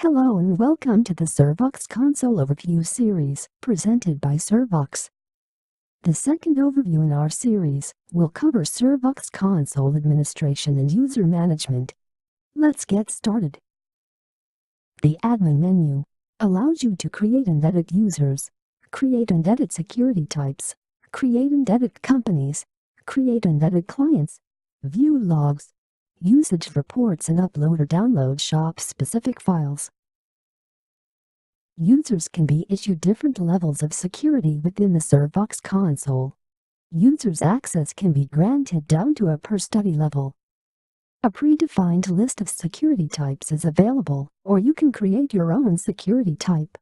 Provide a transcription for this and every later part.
Hello and welcome to the Survox Console Overview series, presented by Survox. The second overview in our series will cover Survox Console administration and user management. Let's get started. The admin menu allows you to create and edit users, create and edit security types, create and edit companies, create and edit clients, view logs, usage reports, and upload or download shop-specific files. Users can be issued different levels of security within the Survox console. Users' access can be granted down to a per-study level. A predefined list of security types is available, or you can create your own security type.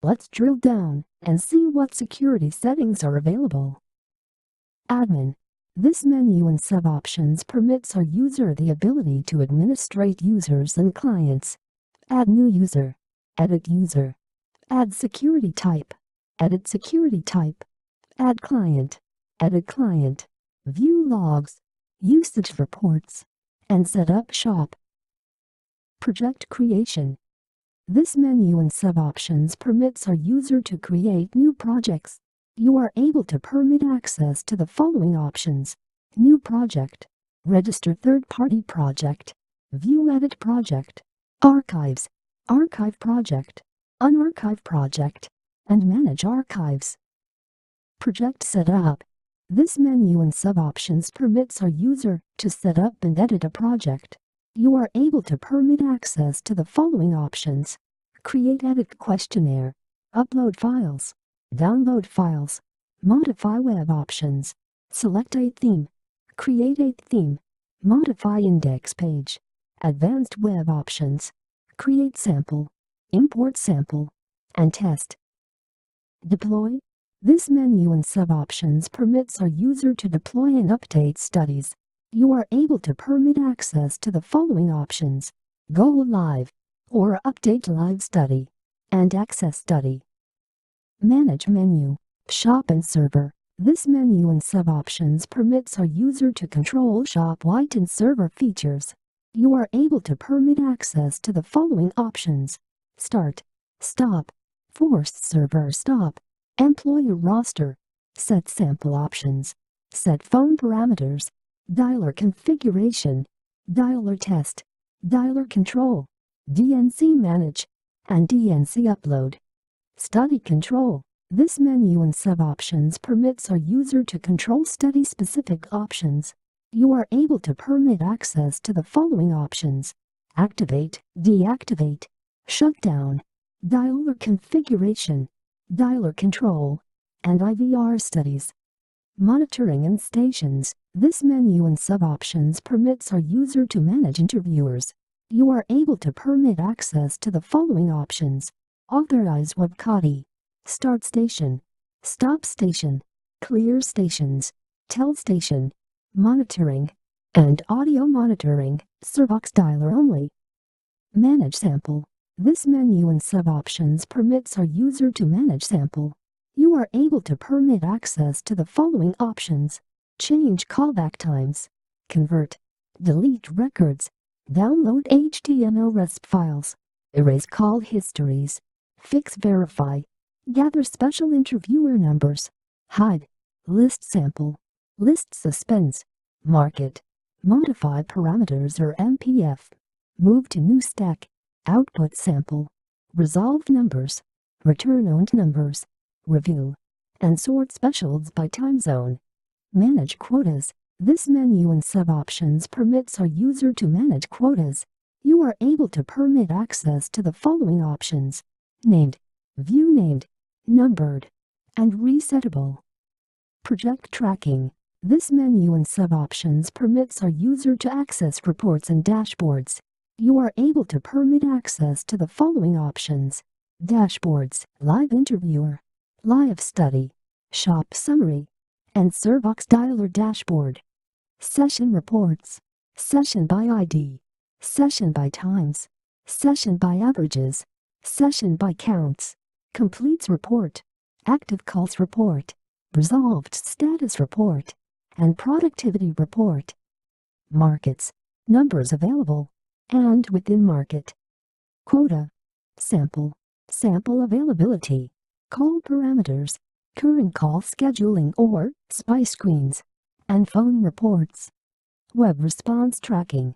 Let's drill down and see what security settings are available. Admin. This menu and sub-options permits our user the ability to administrate users and clients. Add new user. Edit user. Add security type. Edit security type. Add client. Edit client. View logs. Usage reports. And set up shop. Project creation. This menu and sub-options permits our user to create new projects. You are able to permit access to the following options: New project, Register third-party project, View edit project, Archives, Archive project, Unarchive project, and Manage archives. Project setup. This menu and sub-options permits our user to set up and edit a project. You are able to permit access to the following options: Create edit questionnaire, Upload files, Download files, Modify web options, Select a theme, Create a theme, Modify index page, Advanced web options, Create sample, Import sample, and Test. Deploy. This menu and sub-options permits our user to deploy and update studies. You are able to permit access to the following options: Go live, or Update live study, and Access study. Manage menu, Shop and server. This menu and sub-options permits our user to control shop-wide and server features. You are able to permit access to the following options: Start, Stop, Forced server stop, Employee roster, Set sample options, Set phone parameters, Dialer configuration, Dialer test, Dialer control, DNC manage, and DNC upload. Study control. This menu and sub-options permits our user to control study-specific options. You are able to permit access to the following options: Activate, Deactivate, Shutdown, Dialer configuration, Dialer control, and IVR studies. Monitoring and stations. This menu and sub-options permits our user to manage interviewers. You are able to permit access to the following options: Authorize webcopy, Start station, Stop station, Clear stations, Tell station, Monitoring, and Audio monitoring. Survox dialer only. Manage sample. This menu and sub-options permits our user to manage sample. You are able to permit access to the following options: Change callback times, Convert, Delete records, Download HTML RESP files, Erase call histories, Fix verify, Gather special interviewer numbers, Hide, List sample, List suspense, Market, Modify parameters or MPF, Move to new stack, Output sample, Resolve numbers, Return owned numbers, Review, and sort specials by time zone. Manage quotas. This menu and sub-options permits our user to manage quotas. You are able to permit access to the following options: Named, View named, Numbered, and Resettable. Project tracking. This menu and sub-options permits our user to access reports and dashboards. You are able to permit access to the following options: Dashboards, Live interviewer, Live study, Shop summary, and Survox dialer dashboard. Session reports. Session by ID, Session by times, Session by averages, Session by counts, Completes report, Active calls report, Resolved status report, and Productivity report. Markets. Numbers available, and within market. Quota. Sample. Sample availability. Call parameters. Current call scheduling or SPI screens. And phone reports. Web response tracking.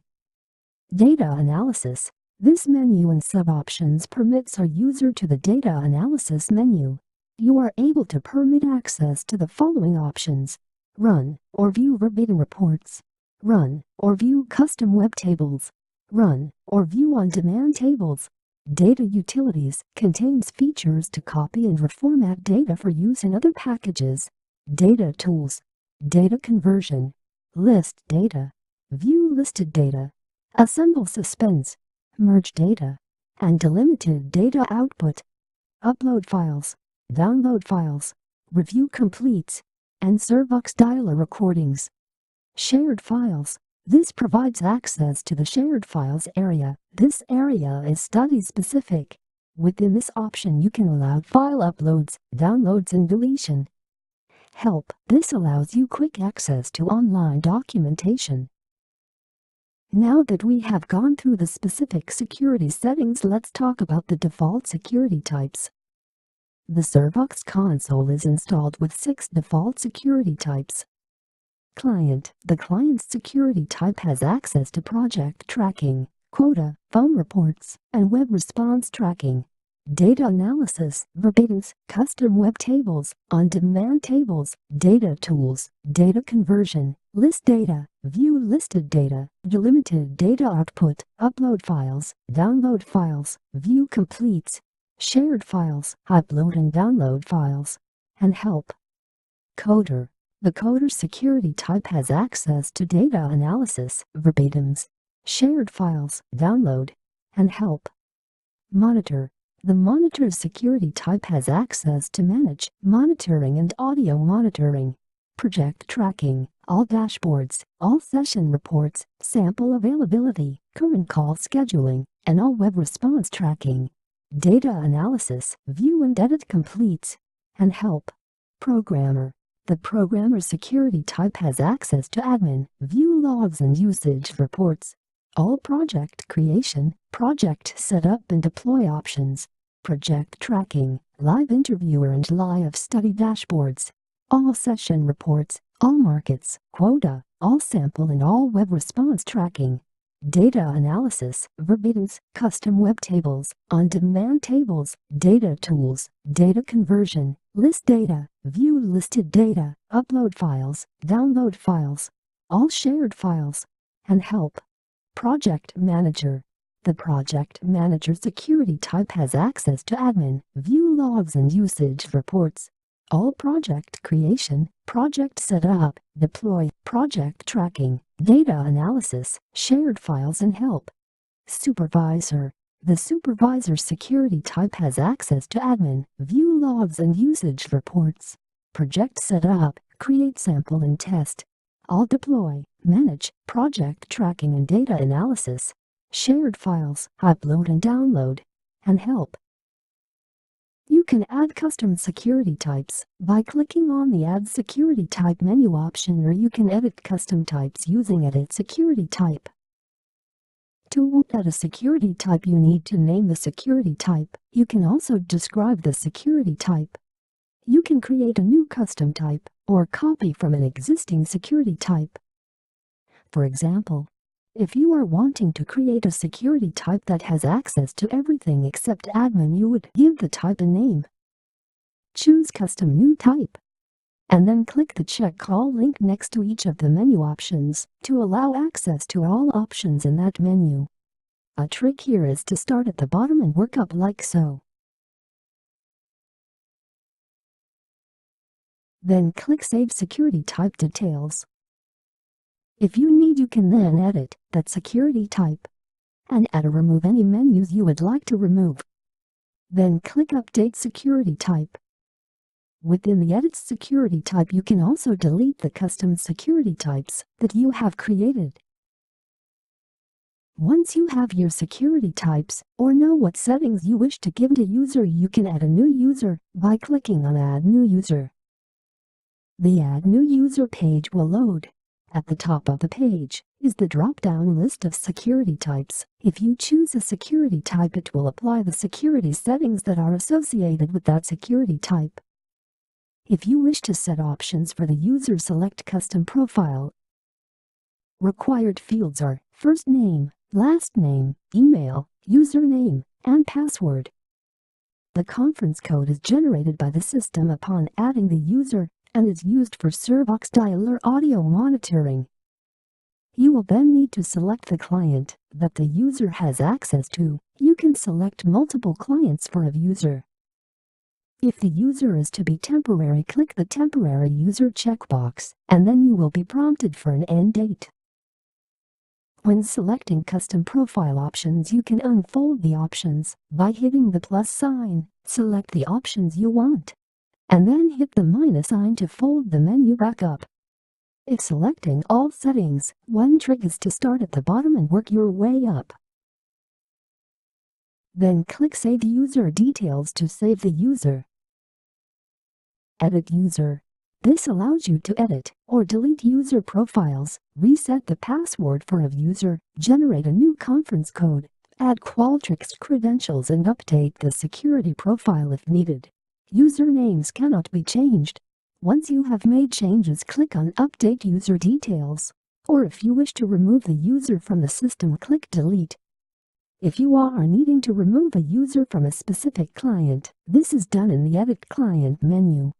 Data analysis. This menu and sub-options permits our user to the data analysis menu. You are able to permit access to the following options. Run or view verbatim reports. Run or view custom web tables. Run or view on-demand tables. Data utilities contains features to copy and reformat data for use in other packages. Data tools. Data conversion. List data. View listed data. Assemble suspense. Merge data. And delimited data output. Upload files. Download files. Review completes. And Survox dialer recordings. Shared files. This provides access to the shared files area. This area is study-specific. Within this option you can allow file uploads, downloads and deletion. Help. This allows you quick access to online documentation. Now that we have gone through the specific security settings, let's talk about the default security types. The Survox console is installed with 6 default security types. Client. The client's security type has access to project tracking, quota, phone reports, and web response tracking. Data analysis, verbatims, custom web tables, on-demand tables, data tools, data conversion, list data, view listed data, delimited data output, upload files, download files, view completes, shared files, upload and download files, and help. Coder. The coder security type has access to data analysis, verbatims, shared files, download, and help. Monitor. The monitor security type has access to manage, monitoring and audio monitoring, project tracking, all dashboards, all session reports, sample availability, current call scheduling, and all web response tracking. Data analysis, view and edit completes, and help. Programmer. The programmer security type has access to admin, view logs and usage reports, all project creation, project setup and deploy options, project tracking, live interviewer and live study dashboards, all session reports, all markets, quota, all sample and all web response tracking. Data analysis, verbatims, custom web tables, on-demand tables, data tools, data conversion, list data, view listed data, upload files, download files, all shared files, and help. Project Manager. The Project Manager security type has access to admin, view logs and usage reports, all project creation, project setup, deploy, project tracking, data analysis, shared files and help. Supervisor. The Supervisor security type has access to admin, view logs and usage reports, project setup, create sample and test, all deploy, manage, project tracking and data analysis, shared files, upload and download, and help. You can add custom security types by clicking on the Add Security Type menu option, or you can edit custom types using Edit Security Type. To add a security type, you need to name the security type. You can also describe the security type. You can create a new custom type or copy from an existing security type. For example, if you are wanting to create a security type that has access to everything except admin, you would give the type a name. Choose Custom New Type, and then click the check all link next to each of the menu options to allow access to all options in that menu. A trick here is to start at the bottom and work up like so. Then click Save Security Type Details. If you need, you can then edit that security type and add or remove any menus you would like to remove. Then click Update Security Type. Within the Edit Security Type, you can also delete the custom security types that you have created. Once you have your security types or know what settings you wish to give to user, you can add a new user by clicking on Add New User. The Add New User page will load. At the top of the page is the drop-down list of security types. If you choose a security type, it will apply the security settings that are associated with that security type. If you wish to set options for the user, select Custom Profile. Required fields are first name, last name, email, username, and password. The conference code is generated by the system upon adding the user and is used for Survox dialer audio monitoring. You will then need to select the client that the user has access to. You can select multiple clients for a user. If the user is to be temporary, click the Temporary User checkbox, and then you will be prompted for an end date. When selecting custom profile options, you can unfold the options by hitting the plus sign. Select the options you want, and then hit the minus sign to fold the menu back up. If selecting all settings, one trick is to start at the bottom and work your way up. Then click Save User Details to save the user. Edit User. This allows you to edit or delete user profiles, reset the password for a user, generate a new conference code, add Qualtrics credentials, and update the security profile if needed. Usernames cannot be changed. Once you have made changes, click on Update User Details. Or if you wish to remove the user from the system, click Delete. If you are needing to remove a user from a specific client, this is done in the Edit Client menu.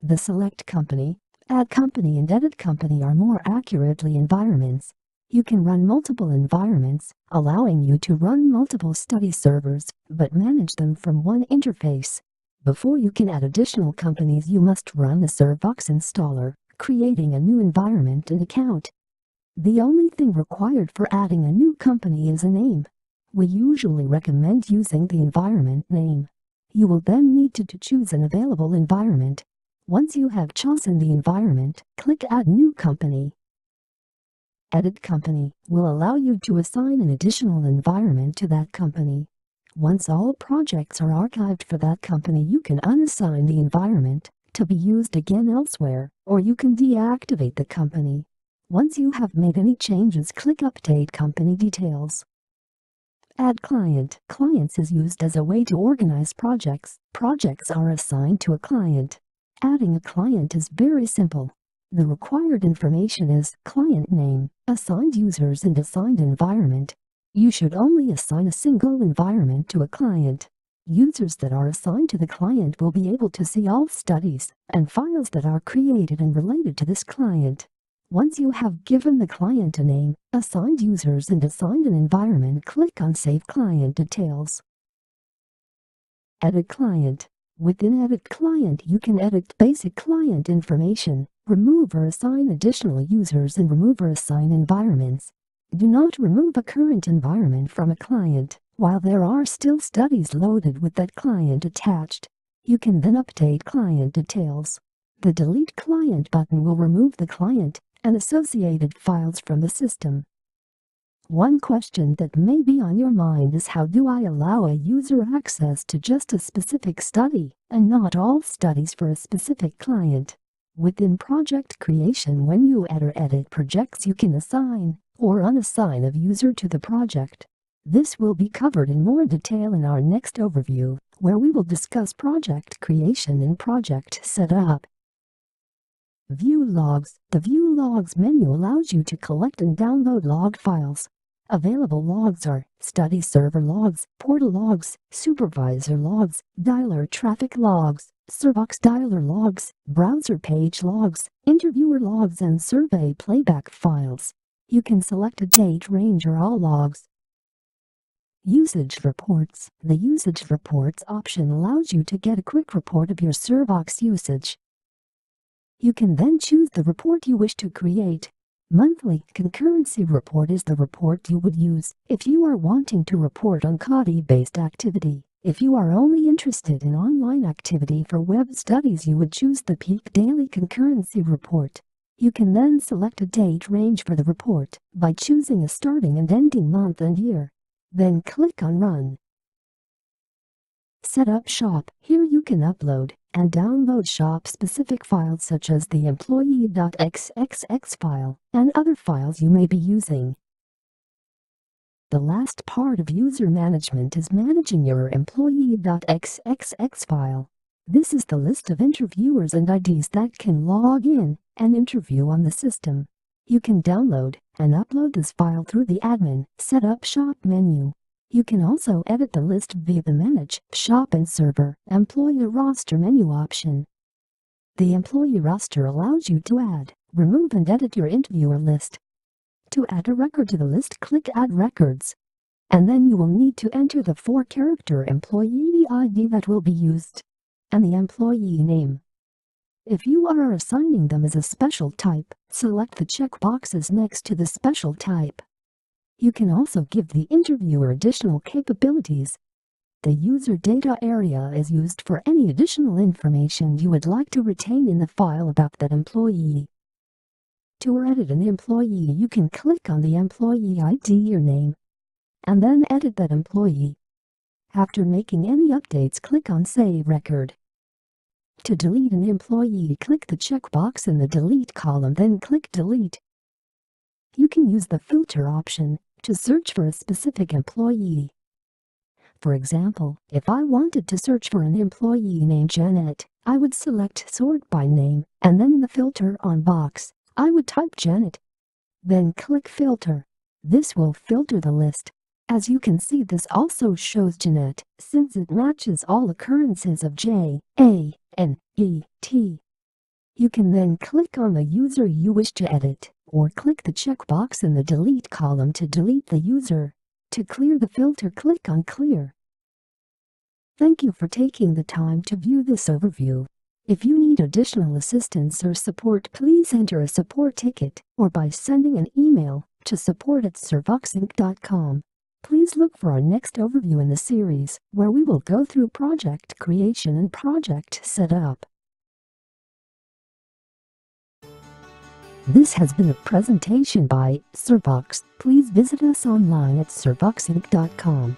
The Select Company, Add Company, and Edit Company are more accurately environments. You can run multiple environments, allowing you to run multiple study servers, but manage them from one interface. Before you can add additional companies, you must run the Survox installer, creating a new environment and account. The only thing required for adding a new company is a name. We usually recommend using the environment name. You will then need to choose an available environment. Once you have chosen the environment, click Add New Company. Edit Company will allow you to assign an additional environment to that company. Once all projects are archived for that company, you can unassign the environment to be used again elsewhere, or you can deactivate the company. Once you have made any changes, click Update Company Details. Add Client. Clients is used as a way to organize projects. Projects are assigned to a client. Adding a client is very simple. The required information is client name, assigned users, and assigned environment. You should only assign a single environment to a client. Users that are assigned to the client will be able to see all studies and files that are created and related to this client. Once you have given the client a name, assigned users, and assigned an environment, click on Save Client Details. Edit Client. Within Edit Client, you can edit basic client information, remove or assign additional users, and remove or assign environments. Do not remove a current environment from a client while there are still studies loaded with that client attached. You can then update client details. The Delete Client button will remove the client and associated files from the system. One question that may be on your mind is, how do I allow a user access to just a specific study and not all studies for a specific client? Within project creation, when you add or edit projects, you can assign or unassign a user to the project. This will be covered in more detail in our next overview, where we will discuss project creation and project setup. View Logs. The View Logs menu allows you to collect and download log files. Available logs are study server logs, portal logs, supervisor logs, dialer traffic logs, Survox dialer logs, browser page logs, interviewer logs, and survey playback files. You can select a date range or all logs. Usage Reports. The Usage Reports option allows you to get a quick report of your Survox usage. You can then choose the report you wish to create. Monthly Concurrency Report is the report you would use if you are wanting to report on Kodi-based activity. If you are only interested in online activity for web studies, you would choose the Peak Daily Concurrency Report. You can then select a date range for the report by choosing a starting and ending month and year. Then click on Run. Set up shop. Here you can upload and download shop-specific files such as the employee.xxx file and other files you may be using. The last part of user management is managing your employee.xxx file. This is the list of interviewers and IDs that can log in and interview on the system. You can download and upload this file through the Admin Setup Shop menu. You can also edit the list via the Manage Shop and Server Employee Roster menu option. The employee roster allows you to add, remove and edit your interviewer list. To add a record to the list, click Add Records. And then you will need to enter the 4-character employee ID that will be used, and the employee name. If you are assigning them as a special type, select the checkboxes next to the special type. You can also give the interviewer additional capabilities. The user data area is used for any additional information you would like to retain in the file about that employee. To edit an employee, you can click on the employee ID or name, and then edit that employee. After making any updates, click on Save Record. To delete an employee, click the checkbox in the Delete column, then click Delete. You can use the Filter option to search for a specific employee. For example, if I wanted to search for an employee named Janet, I would select Sort by Name, and then in the Filter on box, I would type Janet. Then click Filter. This will filter the list. As you can see, this also shows Janet, since it matches all occurrences of J-A-N-E-T. You can then click on the user you wish to edit, or click the checkbox in the Delete column to delete the user. To clear the filter, click on Clear. Thank you for taking the time to view this overview. If you need additional assistance or support, please enter a support ticket or by sending an email to support@survoxinc.com. Please look for our next overview in the series, where we will go through project creation and project setup. This has been a presentation by Survox. Please visit us online at survoxinc.com.